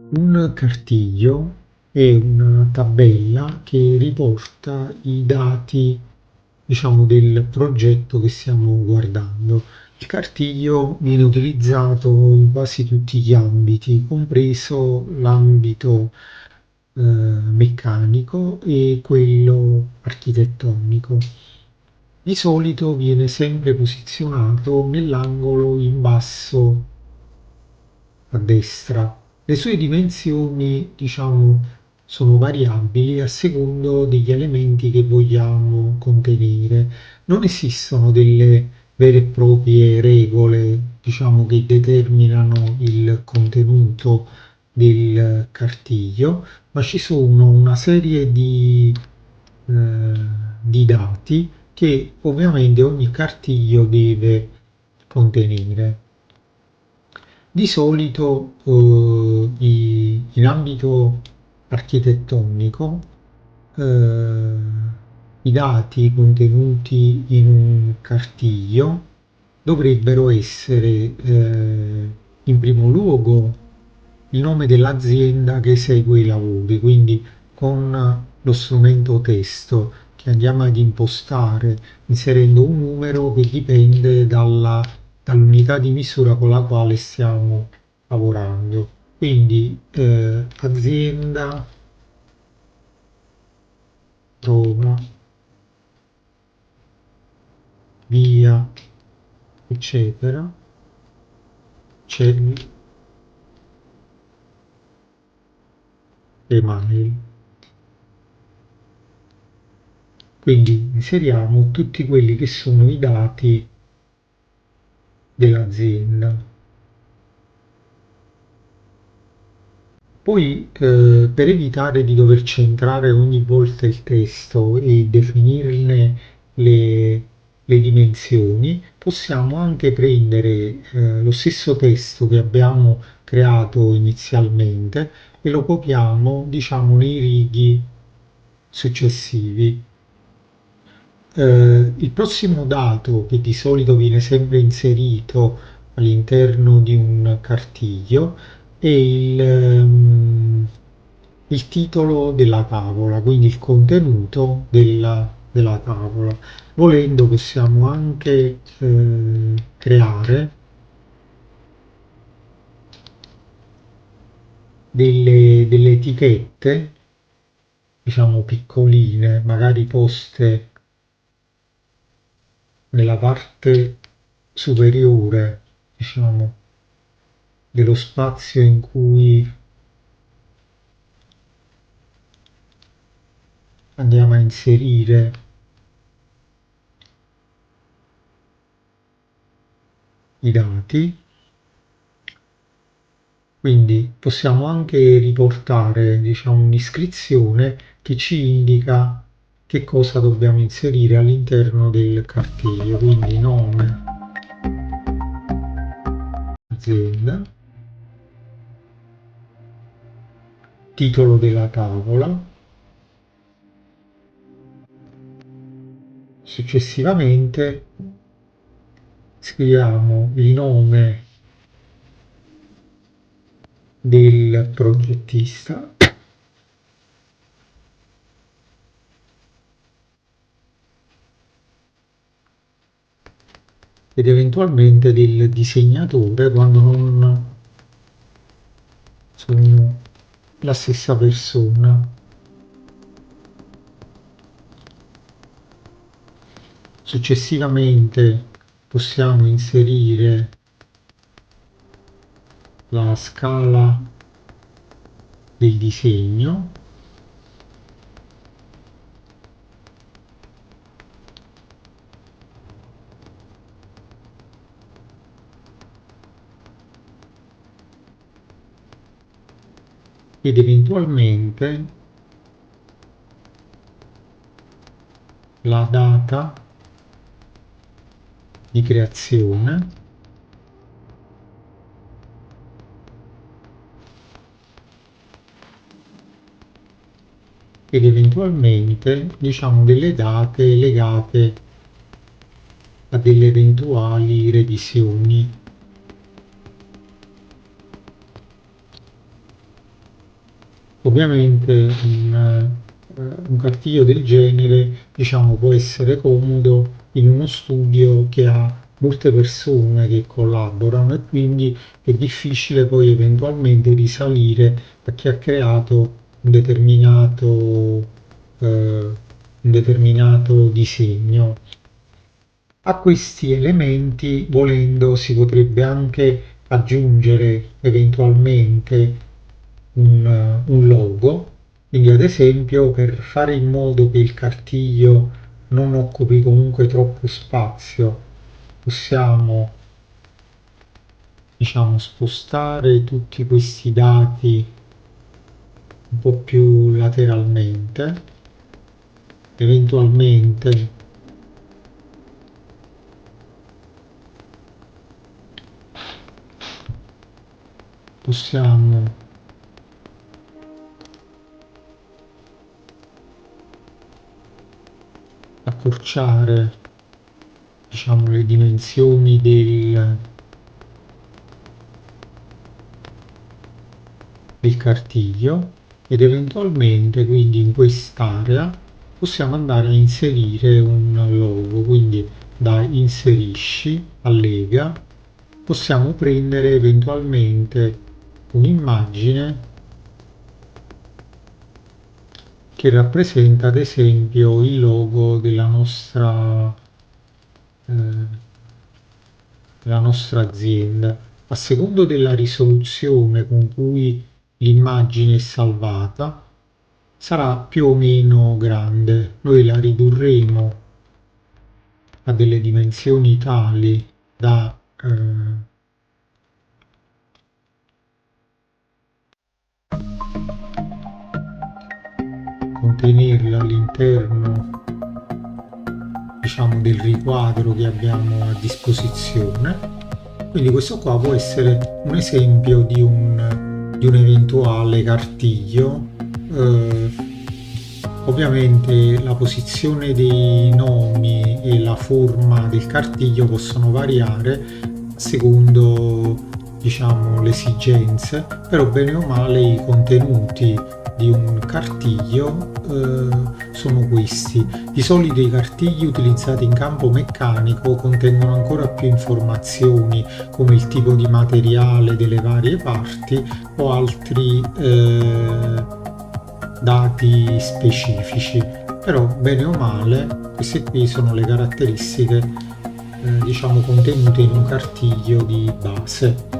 Un cartiglio è una tabella che riporta i dati, diciamo, del progetto che stiamo guardando. Il cartiglio viene utilizzato in quasi tutti gli ambiti, compreso l'ambito meccanico e quello architettonico. Di solito viene sempre posizionato nell'angolo in basso a destra. Le sue dimensioni, diciamo, sono variabili a secondo degli elementi che vogliamo contenere. Non esistono delle vere e proprie regole, diciamo, che determinano il contenuto del cartiglio, ma ci sono una serie di dati che ovviamente ogni cartiglio deve contenere. Di solito in ambito architettonico eh, i dati contenuti in un cartiglio dovrebbero essere in primo luogo il nome dell'azienda che esegue i lavori, quindi con lo strumento testo che andiamo ad impostare inserendo un numero che dipende dall'unità di misura con la quale stiamo lavorando. Quindi azienda, prova, via, eccetera, cell, email. Quindi inseriamo tutti quelli che sono i dati dell'azienda. Poi, per evitare di dover centrare ogni volta il testo e definirne le, le dimensioni, possiamo anche prendere lo stesso testo che abbiamo creato inizialmente e lo copiamo, diciamo, nei righi successivi. Il prossimo dato che di solito viene sempre inserito all'interno di un cartiglio è il titolo della tavola, quindi il contenuto della tavola. Volendo possiamo anche creare delle etichette, diciamo piccoline, magari poste nella parte superiore, diciamo, dello spazio in cui andiamo a inserire i dati. Quindi possiamo anche riportare, diciamo, un'iscrizione che ci indica che cosa dobbiamo inserire all'interno del cartiglio, quindi nome, azienda, titolo della tavola, successivamente scriviamo il nome del progettista ed eventualmente del disegnatore quando non sono la stessa persona. Successivamente possiamo inserire la scala del disegno ed eventualmente la data di creazione ed eventualmente diciamo delle date legate a delle eventuali revisioni. Ovviamente un cartiglio del genere, diciamo, può essere comodo in uno studio che ha molte persone che collaborano e quindi è difficile poi eventualmente risalire a chi ha creato un determinato disegno. A questi elementi, volendo, si potrebbe anche aggiungere eventualmente un logo, quindi ad esempio per fare in modo che il cartiglio non occupi comunque troppo spazio, possiamo, diciamo, spostare tutti questi dati un po' più lateralmente, eventualmente possiamo accorciare, diciamo, le dimensioni del cartiglio ed eventualmente quindi in quest'area possiamo andare a inserire un logo, quindi da inserisci, allega, possiamo prendere eventualmente un'immagine che rappresenta ad esempio il logo eh, della nostra azienda. A secondo della risoluzione con cui l'immagine è salvata, sarà più o meno grande. Noi la ridurremo a delle dimensioni tali da contenerla all'interno, diciamo, del riquadro che abbiamo a disposizione. Quindi questo qua può essere un esempio di un eventuale cartiglio. Ovviamente la posizione dei nomi e la forma del cartiglio possono variare secondo, diciamo, le esigenze, però bene o male i contenuti di un cartiglio sono questi. Di solito i cartigli utilizzati in campo meccanico contengono ancora più informazioni come il tipo di materiale delle varie parti o altri dati specifici, però bene o male queste qui sono le caratteristiche diciamo contenute in un cartiglio di base.